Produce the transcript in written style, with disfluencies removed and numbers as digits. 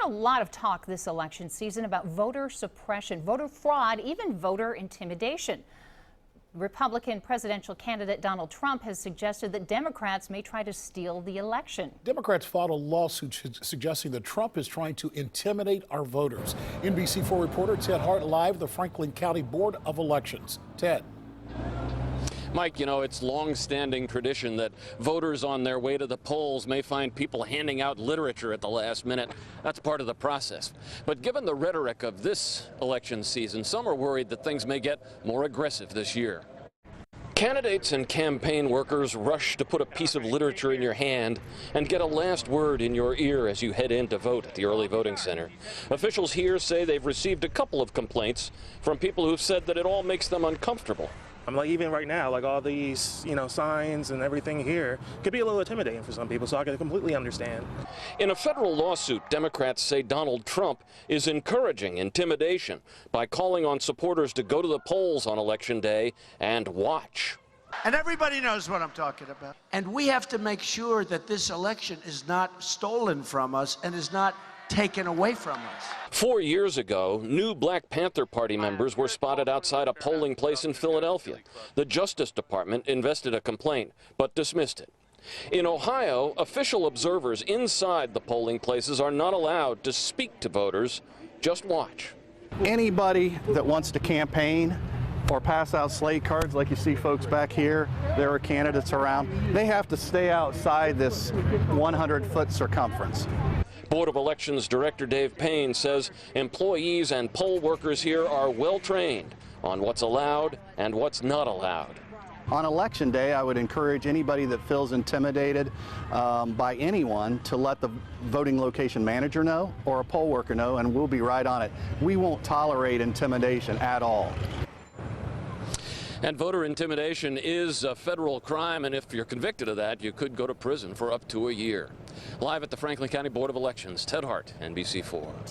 been a lot of talk this election season about voter suppression, voter fraud, even voter intimidation. Republican presidential candidate Donald Trump has suggested that Democrats may try to steal the election. Democrats filed a lawsuit suggesting that Trump is trying to intimidate our voters. NBC4 reporter Ted Hart live at the Franklin County Board of Elections. Ted. Mike, you know, it's long-standing tradition that voters on their way to the polls may find people handing out literature at the last minute. That's part of the process. But given the rhetoric of this election season, some are worried that things may get more aggressive this year. Candidates and campaign workers rush to put a piece of literature in your hand and get a last word in your ear as you head in to vote at the early voting center. Officials here say they've received a couple of complaints from people who've said that it all makes them uncomfortable. I'm like, even right now, like all these, signs and everything here could be a little intimidating for some people, so I can completely understand. In a federal lawsuit, Democrats say Donald Trump is encouraging intimidation by calling on supporters to go to the polls on Election Day and watch. And everybody knows what I'm talking about. And we have to make sure that this election is not stolen from us and is not taken away from us. 4 years ago, new Black Panther Party members were spotted outside a polling place in Philadelphia. The Justice Department invested a complaint, but dismissed it. In Ohio, official observers inside the polling places are not allowed to speak to voters, just watch. Anybody that wants to campaign or pass out slate cards like you see folks back here, there are candidates around, they have to stay outside this 100-foot circumference. Board of Elections Director Dave Payne says employees and poll workers here are well trained on what's allowed and what's not allowed. On Election Day, I would encourage anybody that feels intimidated by anyone to let the voting location manager know or a poll worker know, and we'll be right on it. We won't tolerate intimidation at all. And voter intimidation is a federal crime, and if you're convicted of that, you could go to prison for up to a year. Live at the Franklin County Board of Elections, Ted Hart, NBC4.